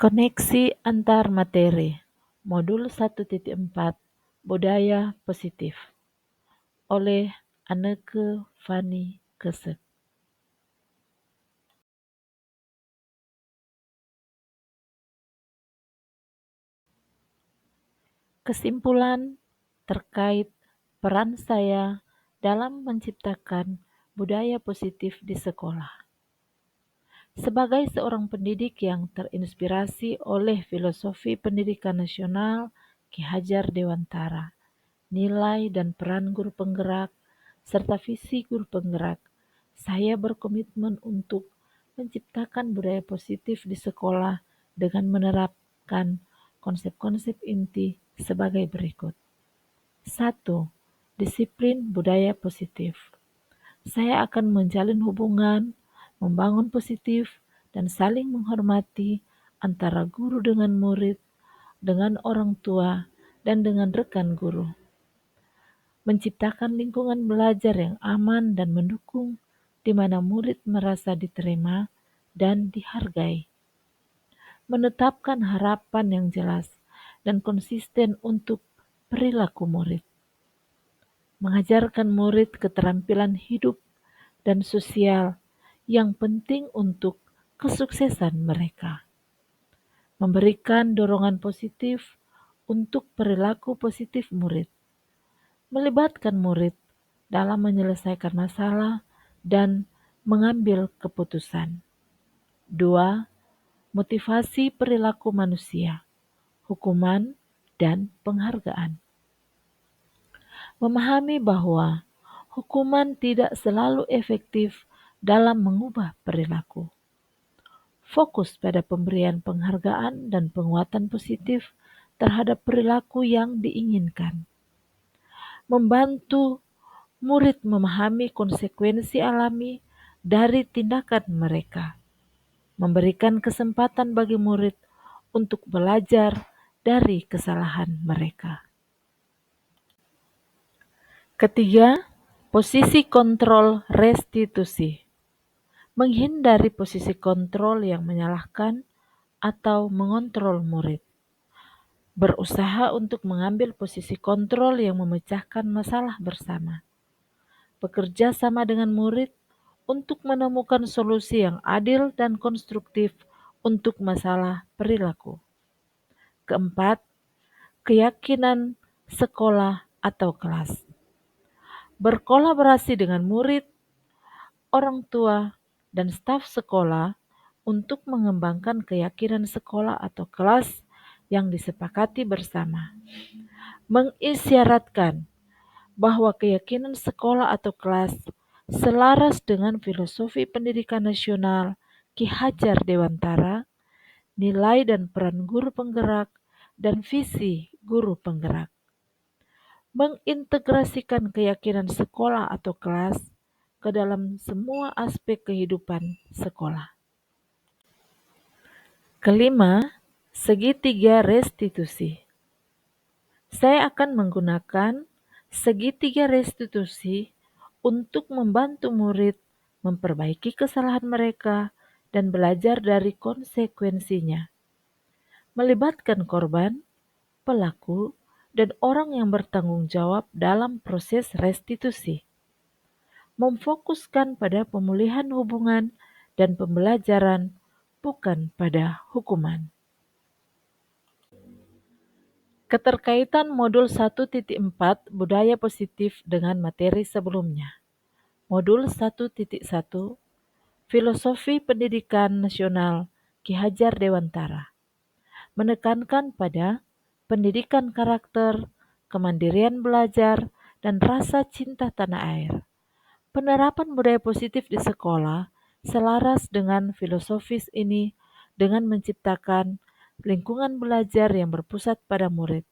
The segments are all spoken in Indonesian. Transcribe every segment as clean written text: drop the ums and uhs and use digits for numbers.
Koneksi antar materi. Modul 1.4 Budaya Positif oleh Anneke van Kessel. Kesimpulan terkait peran saya dalam menciptakan budaya positif di sekolah. Sebagai seorang pendidik yang terinspirasi oleh filosofi pendidikan nasional Ki Hajar Dewantara, nilai dan peran guru penggerak, serta visi guru penggerak, saya berkomitmen untuk menciptakan budaya positif di sekolah dengan menerapkan konsep-konsep inti sebagai berikut. 1. Disiplin budaya positif. Saya akan menjalin hubungan, membangun positif, dan saling menghormati antara guru dengan murid, dengan orang tua, dan dengan rekan guru. Menciptakan lingkungan belajar yang aman dan mendukung, di mana murid merasa diterima dan dihargai. Menetapkan harapan yang jelas dan konsisten untuk perilaku murid. Mengajarkan murid keterampilan hidup dan sosial yang penting untuk kesuksesan mereka. Memberikan dorongan positif untuk perilaku positif murid. Melibatkan murid dalam menyelesaikan masalah dan mengambil keputusan. 2. Motivasi perilaku manusia, hukuman, dan penghargaan. Memahami bahwa hukuman tidak selalu efektif dalam mengubah perilaku. Fokus pada pemberian penghargaan dan penguatan positif terhadap perilaku yang diinginkan. Membantu murid memahami konsekuensi alami dari tindakan mereka. Memberikan kesempatan bagi murid untuk belajar dari kesalahan mereka. Ketiga, posisi kontrol restitusi. Menghindari posisi kontrol yang menyalahkan atau mengontrol murid. Berusaha untuk mengambil posisi kontrol yang memecahkan masalah bersama. Bekerja sama dengan murid untuk menemukan solusi yang adil dan konstruktif untuk masalah perilaku. Keempat, keyakinan sekolah atau kelas. Berkolaborasi dengan murid, orang tua, dan staf sekolah untuk mengembangkan keyakinan sekolah atau kelas yang disepakati bersama. Mengisyaratkan bahwa keyakinan sekolah atau kelas selaras dengan filosofi pendidikan nasional Ki Hajar Dewantara, nilai dan peran guru penggerak, dan visi guru penggerak. Mengintegrasikan keyakinan sekolah atau kelas ke dalam semua aspek kehidupan sekolah. Kelima, segitiga restitusi. Saya akan menggunakan segitiga restitusi untuk membantu murid memperbaiki kesalahan mereka dan belajar dari konsekuensinya. Melibatkan korban, pelaku, dan orang yang bertanggung jawab dalam proses restitusi. Memfokuskan pada pemulihan hubungan dan pembelajaran, bukan pada hukuman. Keterkaitan modul 1.4 Budaya Positif dengan materi sebelumnya. Modul 1.1 Filosofi Pendidikan Nasional Ki Hajar Dewantara. Menekankan pada pendidikan karakter, kemandirian belajar, dan rasa cinta tanah air. Penerapan budaya positif di sekolah selaras dengan filosofis ini dengan menciptakan lingkungan belajar yang berpusat pada murid,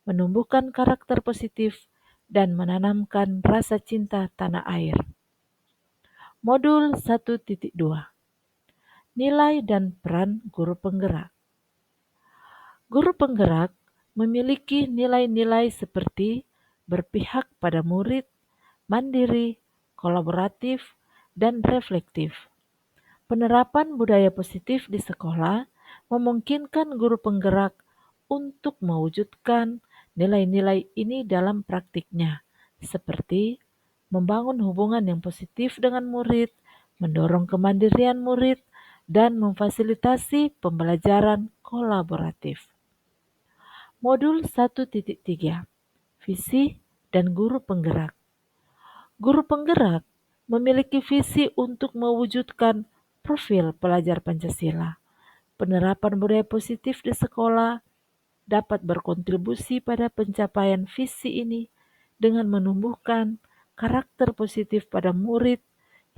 menumbuhkan karakter positif, dan menanamkan rasa cinta tanah air. Modul 1.2 Nilai dan peran guru penggerak. Guru penggerak memiliki nilai-nilai seperti berpihak pada murid, mandiri, kolaboratif, dan reflektif. Penerapan budaya positif di sekolah memungkinkan guru penggerak untuk mewujudkan nilai-nilai ini dalam praktiknya, seperti membangun hubungan yang positif dengan murid, mendorong kemandirian murid, dan memfasilitasi pembelajaran kolaboratif. Modul 1.3 Visi dan Guru Penggerak. Guru penggerak memiliki visi untuk mewujudkan profil pelajar Pancasila. Penerapan budaya positif di sekolah dapat berkontribusi pada pencapaian visi ini dengan menumbuhkan karakter positif pada murid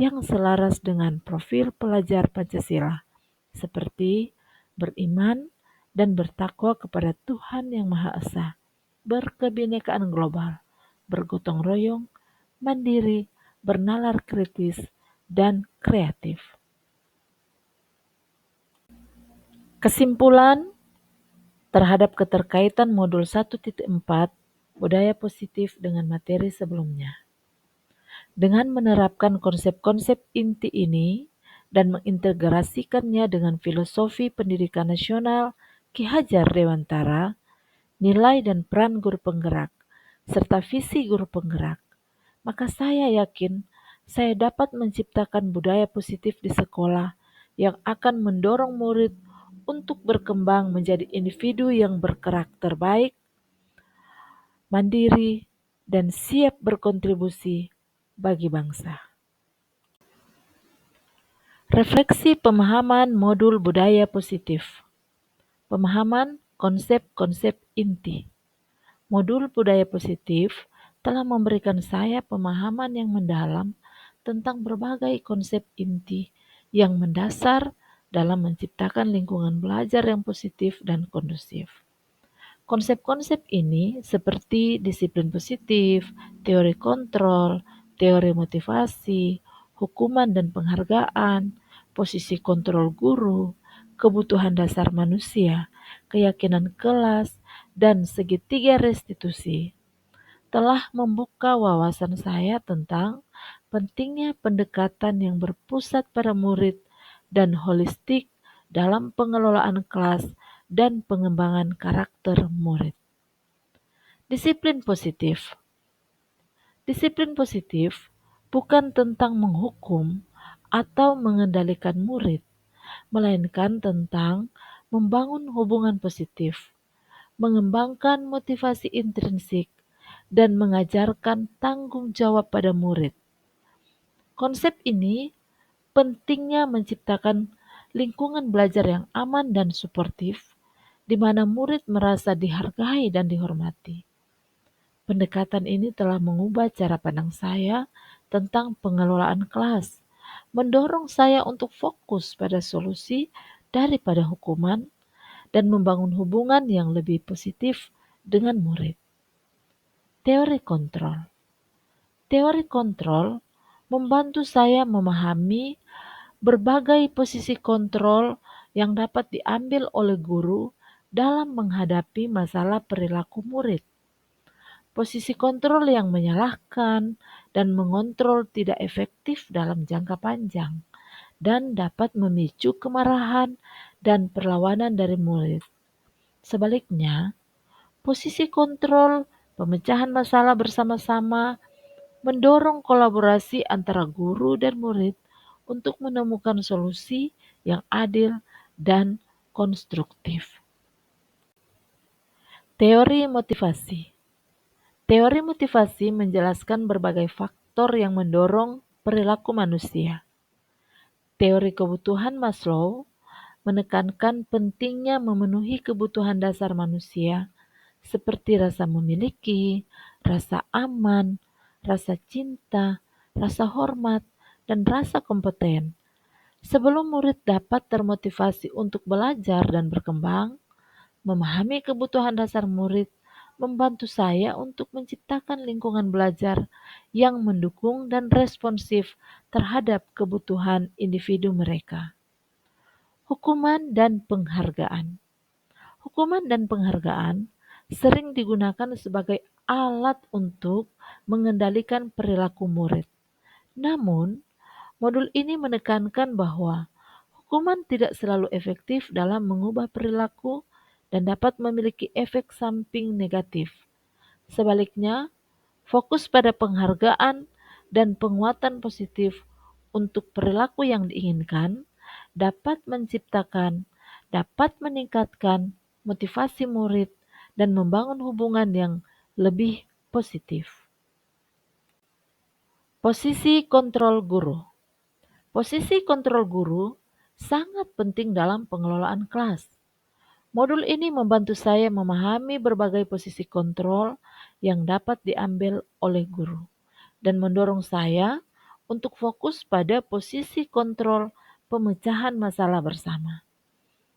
yang selaras dengan profil pelajar Pancasila, seperti beriman dan bertakwa kepada Tuhan Yang Maha Esa, berkebinekaan global, bergotong royong, mandiri, bernalar kritis, dan kreatif. Kesimpulan terhadap keterkaitan modul 1.4 budaya positif dengan materi sebelumnya. Dengan menerapkan konsep-konsep inti ini dan mengintegrasikannya dengan filosofi pendidikan nasional Ki Hajar Dewantara, nilai dan peran guru penggerak, serta visi guru penggerak, maka saya yakin saya dapat menciptakan budaya positif di sekolah yang akan mendorong murid untuk berkembang menjadi individu yang berkarakter baik, mandiri, dan siap berkontribusi bagi bangsa. Refleksi pemahaman modul budaya positif. Pemahaman konsep-konsep inti. Modul budaya positif telah memberikan saya pemahaman yang mendalam tentang berbagai konsep inti yang mendasar dalam menciptakan lingkungan belajar yang positif dan kondusif. Konsep-konsep ini seperti disiplin positif, teori kontrol, teori motivasi, hukuman dan penghargaan, posisi kontrol guru, kebutuhan dasar manusia, keyakinan kelas, dan segitiga restitusi telah membuka wawasan saya tentang pentingnya pendekatan yang berpusat pada murid dan holistik dalam pengelolaan kelas dan pengembangan karakter murid. Disiplin positif. Disiplin positif bukan tentang menghukum atau mengendalikan murid, melainkan tentang membangun hubungan positif, mengembangkan motivasi intrinsik, dan mengajarkan tanggung jawab pada murid. Konsep ini pentingnya menciptakan lingkungan belajar yang aman dan suportif, di mana murid merasa dihargai dan dihormati. Pendekatan ini telah mengubah cara pandang saya tentang pengelolaan kelas, mendorong saya untuk fokus pada solusi daripada hukuman, dan membangun hubungan yang lebih positif dengan murid. Teori kontrol. Teori kontrol membantu saya memahami berbagai posisi kontrol yang dapat diambil oleh guru dalam menghadapi masalah perilaku murid. Posisi kontrol yang menyalahkan dan mengontrol tidak efektif dalam jangka panjang dan dapat memicu kemarahan dan perlawanan dari murid. Sebaliknya, posisi kontrol pemecahan masalah bersama-sama mendorong kolaborasi antara guru dan murid untuk menemukan solusi yang adil dan konstruktif. Teori motivasi. Teori motivasi menjelaskan berbagai faktor yang mendorong perilaku manusia. Teori kebutuhan Maslow menekankan pentingnya memenuhi kebutuhan dasar manusia seperti rasa memiliki, rasa aman, rasa cinta, rasa hormat, dan rasa kompeten. Sebelum murid dapat termotivasi untuk belajar dan berkembang, memahami kebutuhan dasar murid membantu saya untuk menciptakan lingkungan belajar yang mendukung dan responsif terhadap kebutuhan individu mereka. Hukuman dan penghargaan. Hukuman dan penghargaan sering digunakan sebagai alat untuk mengendalikan perilaku murid. Namun, modul ini menekankan bahwa Hukuman tidak selalu efektif dalam mengubah perilaku dan dapat memiliki efek samping negatif. Sebaliknya, fokus pada penghargaan dan penguatan positif untuk perilaku yang diinginkan dapat meningkatkan motivasi murid dan membangun hubungan yang lebih positif. Posisi kontrol guru. Posisi kontrol guru sangat penting dalam pengelolaan kelas. Modul ini membantu saya memahami berbagai posisi kontrol yang dapat diambil oleh guru dan mendorong saya untuk fokus pada posisi kontrol pemecahan masalah bersama.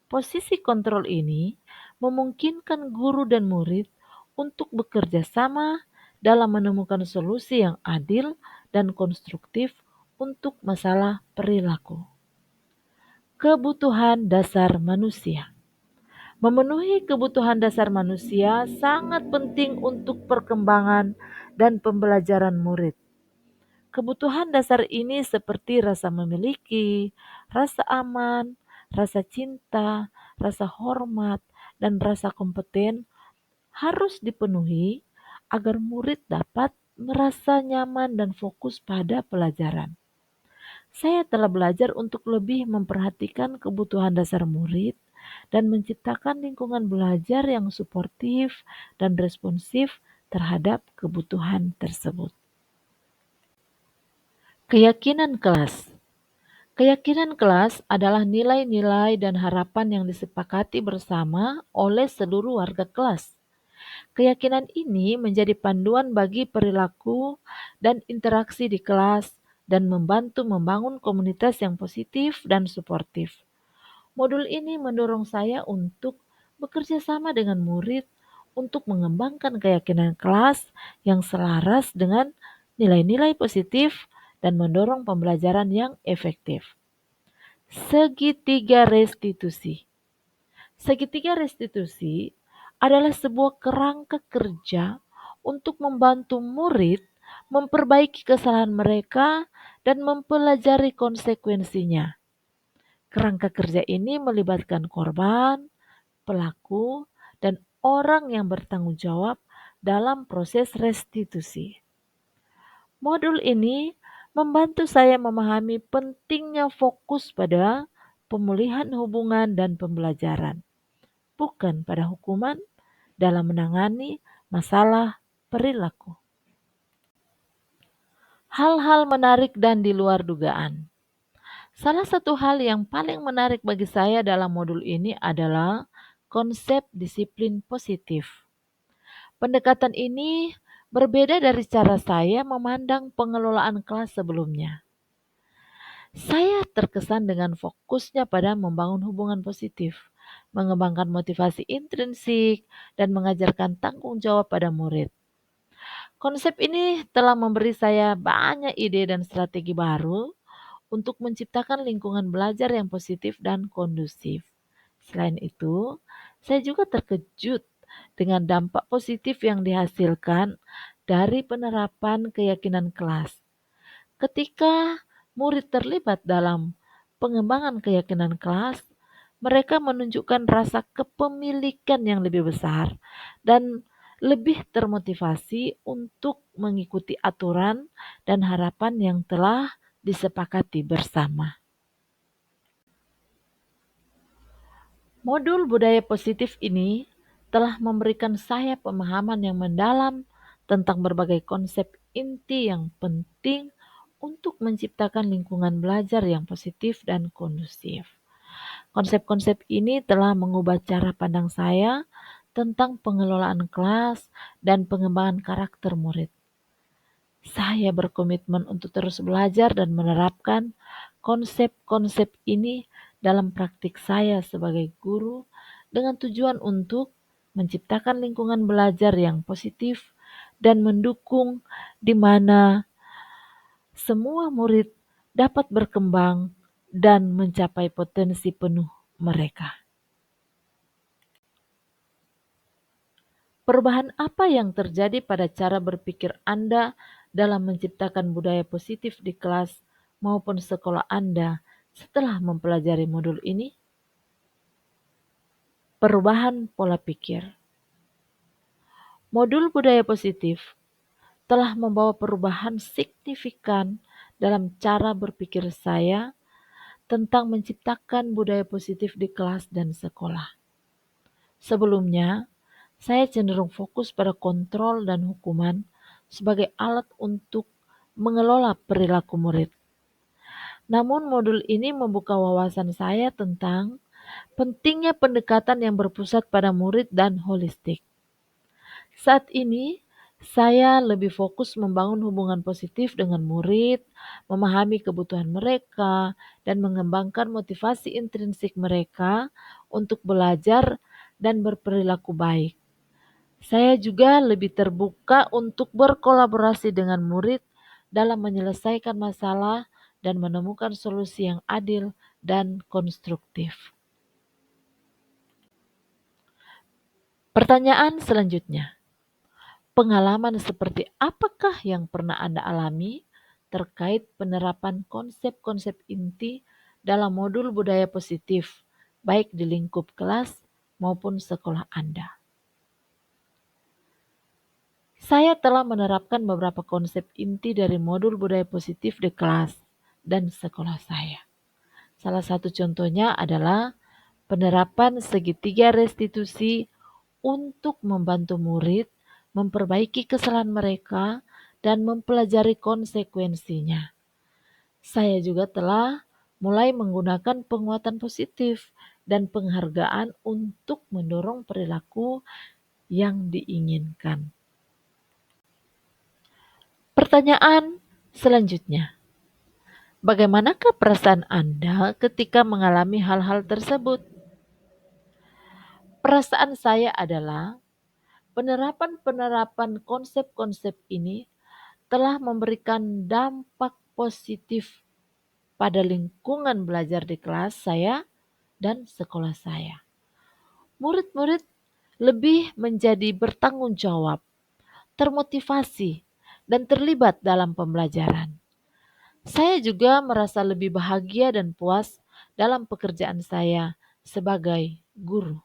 Posisi kontrol ini memungkinkan guru dan murid untuk bekerja sama dalam menemukan solusi yang adil dan konstruktif untuk masalah perilaku. Kebutuhan dasar manusia. Memenuhi kebutuhan dasar manusia sangat penting untuk perkembangan dan pembelajaran murid. Kebutuhan dasar ini seperti rasa memiliki, rasa aman, rasa cinta, rasa hormat, dan rasa kompeten harus dipenuhi agar murid dapat merasa nyaman dan fokus pada pelajaran. Saya telah belajar untuk lebih memperhatikan kebutuhan dasar murid dan menciptakan lingkungan belajar yang suportif dan responsif terhadap kebutuhan tersebut. Keyakinan kelas. Keyakinan kelas adalah nilai-nilai dan harapan yang disepakati bersama oleh seluruh warga kelas. Keyakinan ini menjadi panduan bagi perilaku dan interaksi di kelas dan membantu membangun komunitas yang positif dan suportif. Modul ini mendorong saya untuk bekerja sama dengan murid untuk mengembangkan keyakinan kelas yang selaras dengan nilai-nilai positif dan mendorong pembelajaran yang efektif. Segitiga restitusi. Segitiga restitusi adalah sebuah kerangka kerja untuk membantu murid memperbaiki kesalahan mereka dan mempelajari konsekuensinya. Kerangka kerja ini melibatkan korban, pelaku, dan orang yang bertanggung jawab dalam proses restitusi. Modul ini membantu saya memahami pentingnya fokus pada pemulihan hubungan dan pembelajaran, bukan pada hukuman dalam menangani masalah perilaku. Hal-hal menarik dan di luar dugaan. Salah satu hal yang paling menarik bagi saya dalam modul ini adalah konsep disiplin positif. Pendekatan ini berbeda dari cara saya memandang pengelolaan kelas sebelumnya. Saya terkesan dengan fokusnya pada membangun hubungan positif, mengembangkan motivasi intrinsik, dan mengajarkan tanggung jawab pada murid. Konsep ini telah memberi saya banyak ide dan strategi baru untuk menciptakan lingkungan belajar yang positif dan kondusif. Selain itu, saya juga terkejut dengan dampak positif yang dihasilkan dari penerapan keyakinan kelas. Ketika murid terlibat dalam pengembangan keyakinan kelas, mereka menunjukkan rasa kepemilikan yang lebih besar dan lebih termotivasi untuk mengikuti aturan dan harapan yang telah disepakati bersama. Modul budaya positif ini telah memberikan saya pemahaman yang mendalam tentang berbagai konsep inti yang penting untuk menciptakan lingkungan belajar yang positif dan kondusif. Konsep-konsep ini telah mengubah cara pandang saya tentang pengelolaan kelas dan pengembangan karakter murid. Saya berkomitmen untuk terus belajar dan menerapkan konsep-konsep ini dalam praktik saya sebagai guru dengan tujuan untuk menciptakan lingkungan belajar yang positif dan mendukung di mana semua murid dapat berkembang dan mencapai potensi penuh mereka. Perubahan apa yang terjadi pada cara berpikir Anda dalam menciptakan budaya positif di kelas maupun sekolah Anda Setelah mempelajari modul ini, perubahan pola pikir. Modul budaya positif telah membawa perubahan signifikan dalam cara berpikir saya tentang menciptakan budaya positif di kelas dan sekolah. Sebelumnya, saya cenderung fokus pada kontrol dan hukuman sebagai alat untuk mengelola perilaku murid. Namun modul ini membuka wawasan saya tentang pentingnya pendekatan yang berpusat pada murid dan holistik. Saat ini, saya lebih fokus membangun hubungan positif dengan murid, memahami kebutuhan mereka, dan mengembangkan motivasi intrinsik mereka untuk belajar dan berperilaku baik. Saya juga lebih terbuka untuk berkolaborasi dengan murid dalam menyelesaikan masalah dan menemukan solusi yang adil dan konstruktif. Pertanyaan selanjutnya. Pengalaman seperti apakah yang pernah Anda alami terkait penerapan konsep-konsep inti dalam modul budaya positif, baik di lingkup kelas maupun sekolah Anda? Saya telah menerapkan beberapa konsep inti dari modul budaya positif di kelas dan sekolah saya. Salah satu contohnya adalah penerapan segitiga restitusi untuk membantu murid memperbaiki kesalahan mereka dan mempelajari konsekuensinya. Saya juga telah mulai menggunakan penguatan positif dan penghargaan untuk mendorong perilaku yang diinginkan. Pertanyaan selanjutnya. Bagaimanakah perasaan Anda ketika mengalami hal-hal tersebut? Perasaan saya adalah penerapan konsep-konsep ini telah memberikan dampak positif pada lingkungan belajar di kelas saya dan sekolah saya. Murid-murid lebih menjadi bertanggung jawab, termotivasi, dan terlibat dalam pembelajaran. Saya juga merasa lebih bahagia dan puas dalam pekerjaan saya sebagai guru.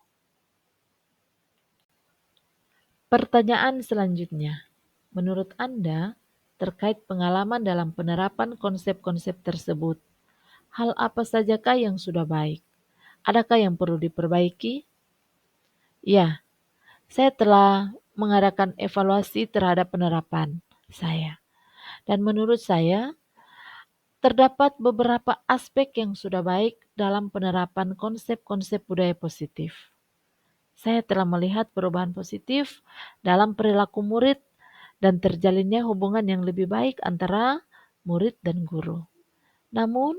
Pertanyaan selanjutnya. Menurut Anda, terkait pengalaman dalam penerapan konsep-konsep tersebut, hal apa sajakah yang sudah baik? Adakah yang perlu diperbaiki? Ya, saya telah mengadakan evaluasi terhadap penerapan saya. Dan menurut saya, terdapat beberapa aspek yang sudah baik dalam penerapan konsep-konsep budaya positif. Saya telah melihat perubahan positif dalam perilaku murid dan terjalinnya hubungan yang lebih baik antara murid dan guru. Namun,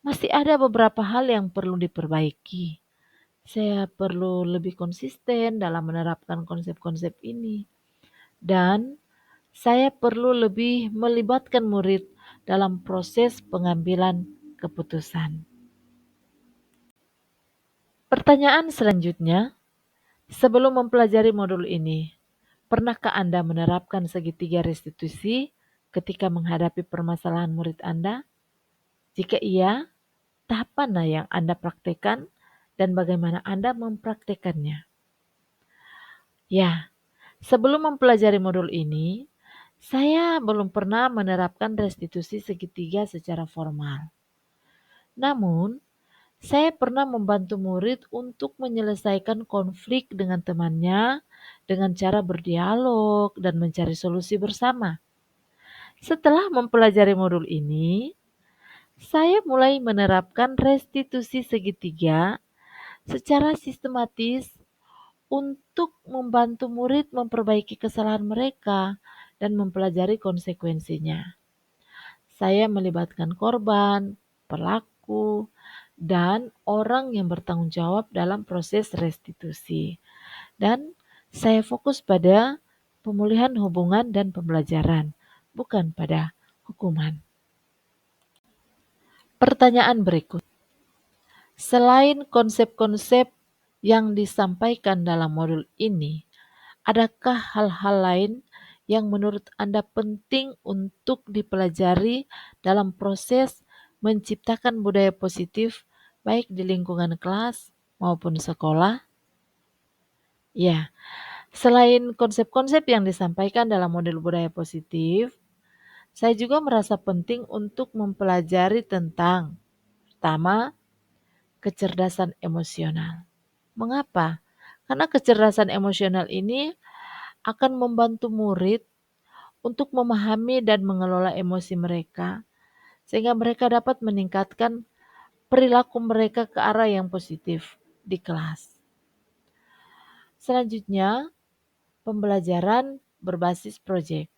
masih ada beberapa hal yang perlu diperbaiki. Saya perlu lebih konsisten dalam menerapkan konsep-konsep ini. Dan saya perlu lebih melibatkan murid dalam proses pengambilan keputusan. Pertanyaan selanjutnya, sebelum mempelajari modul ini, pernahkah Anda menerapkan segitiga restitusi ketika menghadapi permasalahan murid Anda? Jika iya, tahap mana yang Anda praktekkan dan bagaimana Anda mempraktekannya? Ya, sebelum mempelajari modul ini, saya belum pernah menerapkan restitusi segitiga secara formal. Namun, saya pernah membantu murid untuk menyelesaikan konflik dengan temannya dengan cara berdialog dan mencari solusi bersama. Setelah mempelajari modul ini, saya mulai menerapkan restitusi segitiga secara sistematis untuk membantu murid memperbaiki kesalahan mereka dan mempelajari konsekuensinya. Saya melibatkan korban, pelaku, dan orang yang bertanggung jawab dalam proses restitusi. Dan saya fokus pada pemulihan hubungan dan pembelajaran, bukan pada hukuman. Pertanyaan berikut. Selain konsep-konsep yang disampaikan dalam modul ini, adakah hal-hal lain yang menurut Anda penting untuk dipelajari dalam proses menciptakan budaya positif baik di lingkungan kelas maupun sekolah? Ya, selain konsep-konsep yang disampaikan dalam model budaya positif, saya juga merasa penting untuk mempelajari tentang pertama, kecerdasan emosional. Mengapa? Karena kecerdasan emosional ini akan membantu murid untuk memahami dan mengelola emosi mereka, sehingga mereka dapat meningkatkan perilaku mereka ke arah yang positif di kelas. Selanjutnya, pembelajaran berbasis proyek.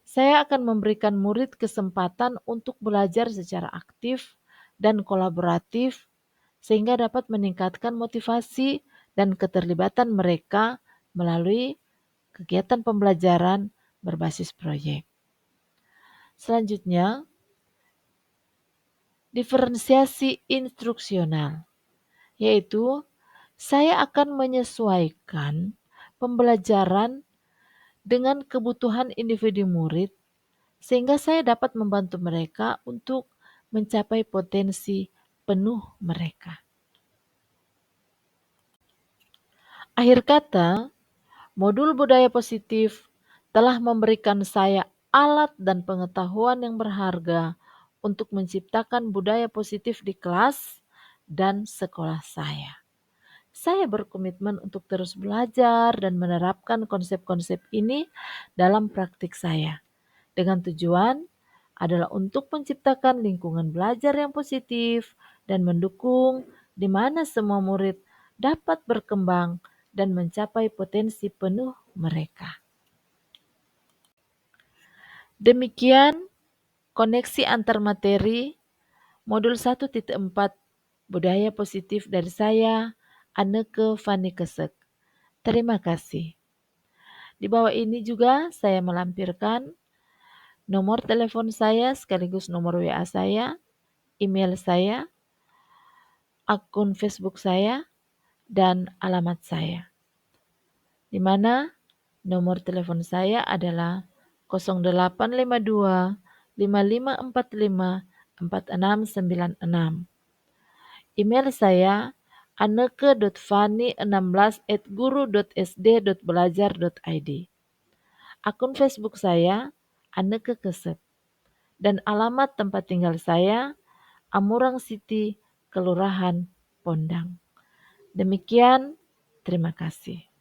Saya akan memberikan murid kesempatan untuk belajar secara aktif dan kolaboratif sehingga dapat meningkatkan motivasi dan keterlibatan mereka melalui kegiatan pembelajaran berbasis proyek. Selanjutnya, diferensiasi instruksional, yaitu saya akan menyesuaikan pembelajaran dengan kebutuhan individu murid sehingga saya dapat membantu mereka untuk mencapai potensi penuh mereka. Akhir kata, modul budaya positif telah memberikan saya alat dan pengetahuan yang berharga untuk menciptakan budaya positif di kelas dan sekolah saya. Saya berkomitmen untuk terus belajar dan menerapkan konsep-konsep ini dalam praktik saya, dengan tujuan adalah untuk menciptakan lingkungan belajar yang positif dan mendukung di mana semua murid dapat berkembang dan mencapai potensi penuh mereka. Demikian koneksi antar materi modul 1.4 budaya positif dari saya, Anneke van Kesek. Terima kasih. Di bawah ini juga saya melampirkan nomor telepon saya sekaligus nomor WA saya, email saya, akun Facebook saya, dan alamat saya. Di mana nomor telepon saya adalah 0852 5545 4696. Email saya anneke.fani16@guru.sd.belajar.id. Akun Facebook saya Anneke Kesep. Dan alamat tempat tinggal saya Amurang City, Kelurahan Pondang. Demikian, terima kasih.